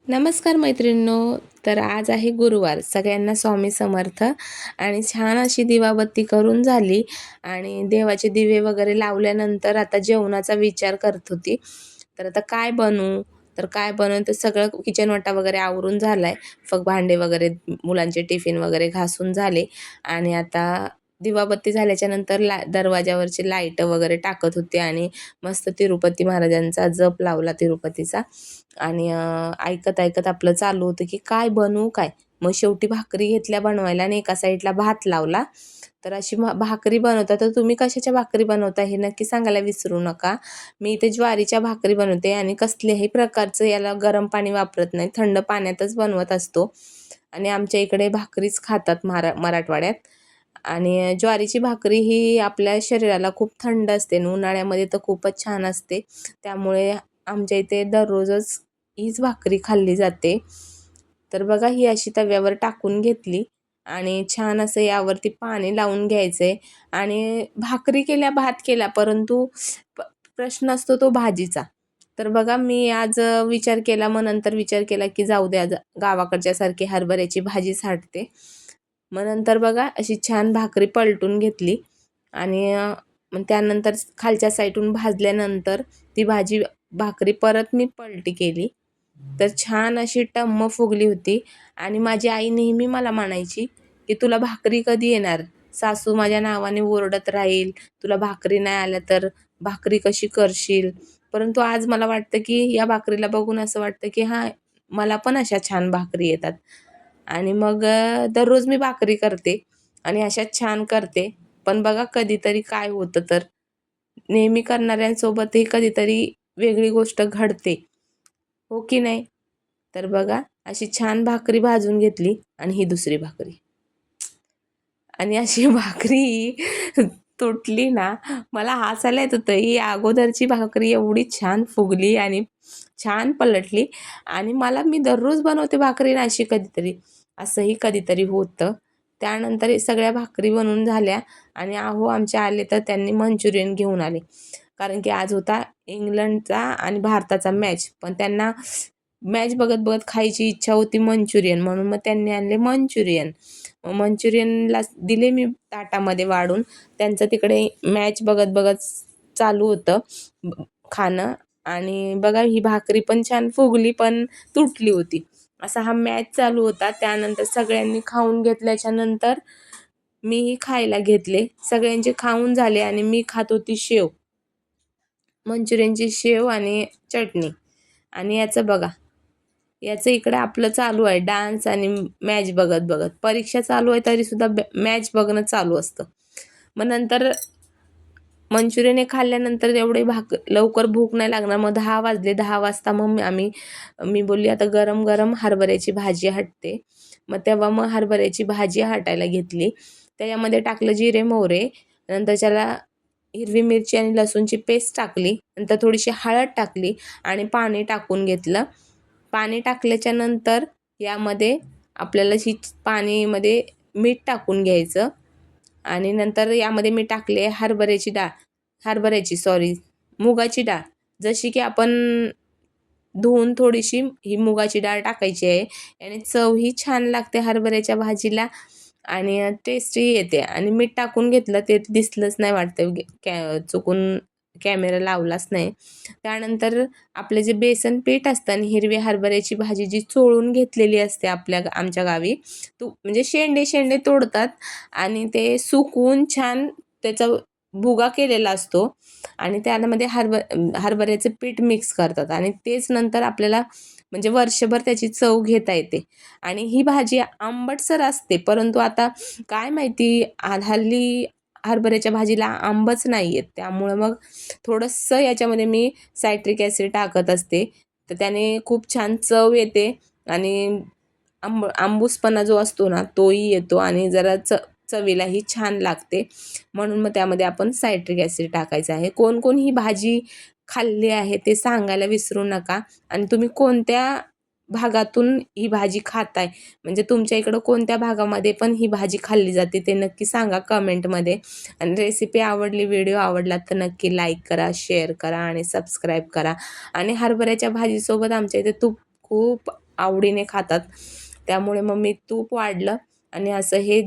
नमस्कार मैत्रिणींनो. तर आज आहे गुरुवार. सगळ्यांना स्वामी समर्थ. आणि छान अशी दिवाबत्ती करून झाली आणि देवाचे दिवे वगैरे लावल्यानंतर आता जेवणाचा विचार करत होती. तर आता काय बनवू? तर सगळं किचन वाटा वगैरे आवरून झालाय. फक्त भांडे वगैरे, मुलांचे टिफिन वगैरे घासून झाले आणि आता दिवाबत्ती झाल्याच्या नंतर दरवाजावरची लाईट वगैरे टाकत होते आणि मस्त तिरुपती महाराजांचा जप लावला तिरुपतीचा. आणि ऐकत आपलं चालू होतं की काय बनवू काय. मग शेवटी भाकरी घेतल्या बनवायला आणि एका साईडला भात लावला. तर अशी भाकरी बनवता. तर तुम्ही कशाच्या भाकरी बनवता हे नक्की सांगायला विसरू नका. मी इथे ज्वारीच्या भाकरी बनवते आणि कसल्याही प्रकारचं याला गरम पाणी वापरत नाही, थंड पाण्यातच बनवत असतो. आणि आमच्या इकडे भाकरीच खातात मराठवाड्यात. आणि ज्वारीची भाकरी ही आपल्या शरीराला खूप थंड असते आणि उन्हाळ्यामध्ये तर खूपच छान असते. त्यामुळे आमच्या इथे दररोजच हीच भाकरी खाल्ली जाते. तर बघा, ही अशी तव्यावर टाकून घेतली आणि छान असं यावरती पाणी लावून घ्यायचंय. आणि भाकरी केल्या, भात केला, परंतु प प्रश्न असतो तो भाजीचा. तर बघा, मी आज विचार केला, मग नंतर विचार केला की जाऊ द्या, गावाकडच्या सारखी हरभऱ्याची भाजीच हटते. मग नंतर बघा, अशी छान भाकरी पलटून घेतली आणि मग त्यानंतर खालच्या साईडून भाजल्यानंतर ती भाकरी परत मी पलटी केली. तर छान अशी टम्म फुगली होती. आणि माझी आई नेहमी मला म्हणायची की तुला भाकरी कधी येणार? सासू माझ्या नावाने ओरडत राहील, तुला भाकरी नाही आल्या तर भाकरी कशी करशील? परंतु आज मला वाटतं की या भाकरीला बघून असं वाटतं की हां, मला पण अशा छान भाकरी येतात. आणि मग दररोज मी भाकरी करते आणि अशाच छान करते. पण बघा, कधीतरी काय होतं तर नेहमी करणाऱ्यांसोबतही कधीतरी वेगळी गोष्ट घडते, हो की नाही? तर बघा, अशी छान भाकरी भाजून घेतली आणि ही दुसरी भाकरी. आणि अशी भाकरी तुटली ना, मला हसायला येत होतं. ही अगोदरची भाकरी एवढी छान फुगली आणि छान पलटली. आणि मी दररोज बनवते भाकरी ना अशी कधीतरी, असंही कधीतरी होतं. त्यानंतर हे सगळ्या भाकरी बनवून झाल्या आणि अहो, आमचे आले तर त्यांनी मंचुरियन घेऊन आले. कारण की आज होता इंग्लंडचा आणि भारताचा मॅच. पण त्यांना मॅच बघत खायची इच्छा होती मंचुरियन, म्हणून मग त्यांनी आणले मंचुरियन. मंचुरियनला दिले मी ताटामध्ये वाढून. त्यांचं तिकडे मॅच बघत चालू होतं खाणं. आणि बघा, ही भाकरी पण छान फुगली पण तुटली होती. असा हा मॅच चालू होता. त्यानंतर सगळ्यांनी खाऊन घेतल्याच्या नंतर मीही खायला घेतले. सगळ्यांचे खाऊन झाले आणि मी खात होती शेव. मंचुरियनची शेव आणि चटणी. आणि याचं इकडे आपलं चालू आहे डान्स आणि मॅच बघत. परीक्षा चालू आहे तरीसुद्धा मॅच बघणं चालू असतं. मग नंतर मंचुरियन हे खाल्ल्यानंतर एवढे लवकर भूक नाही लागणार. मग 10 वाजले. 10 वाजता मग मी बोलली आता गरम गरम हरभऱ्याची भाजी हटते. मग हरभऱ्याची भाजी हटायला घेतली. त्याच्यामध्ये टाकलं जिरे, मोहरे. नंतर त्याला हिरवी मिरची आणि लसूणची पेस्ट टाकली. नंतर थोडीशी हळद टाकली आणि पाणी टाकून घेतलं. पाणी टाकल्याच्या नंतर यामध्ये आपल्याला पाणीमध्ये मीठ टाकून घ्यायचं. आणि नंतर यामध्ये मी टाकले मुगाची डाळ. जशी की आपण धुवून थोडीशी ही मुगाची डाळ टाकायची आहे. याने चवही छान लागते हरभऱ्याच्या भाजीला आणि टेस्टही येते. आणि मीठ टाकून घेतलं, ते दिसलंच नाही वाटतं, चुकून कॅमेरा लावलाच नाही. त्यानंतर आपले जे बेसन पीठ असतं आणि हिरवी हरभऱ्याची भाजी जी चोळून घेतलेली असते आमच्या गावी, म्हणजे शेंडे तोडतात आणि ते सुकवून छान त्याचा भुगा केलेला असतो आणि त्यामध्ये हरभऱ्याचं पीठ मिक्स करतात आणि तेच नंतर आपल्याला म्हणजे वर्षभर त्याची चव घेता येते. आणि ही भाजी आंबटसर असते, परंतु आता काय माहिती हल्ली हरभऱ्याच्या भाजीला आंबच नाही येत. त्यामुळं मग थोडंसं याच्यामध्ये मी सायट्रिक ॲसिड टाकत असते. तर त्याने खूप छान चव येते आणि आंबूसपणा जो असतो ना तोही येतो आणि जरा चवीलाही छान लागते. म्हणून मग त्यामध्ये आपण सायट्रिक ॲसिड टाकायचं आहे. कोण ही भाजी खाल्ली आहे ते सांगायला विसरू नका. आणि तुम्ही कोणत्या भागातून ही भाजी खाताय, म्हणजे तुमच्या इकडं कोणत्या भागामध्ये पण ही भाजी खाल्ली जाते ते नक्की सांगा कमेंटमध्ये. आणि रेसिपी आवडली, व्हिडिओ आवडला तर नक्की लाईक करा, शेअर करा आणि सबस्क्राईब करा. आणि हरभऱ्याच्या भाजीसोबत आमच्या इथे तूप खूप आवडीने खातात. त्यामुळे मग मी तूप वाढलं आणि असं हे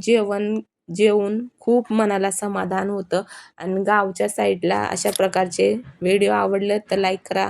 जेवून खूप मनाला समाधान होतं. आणि गावच्या साईडला अशा प्रकारचे व्हिडिओ आवडले तर लाईक करा.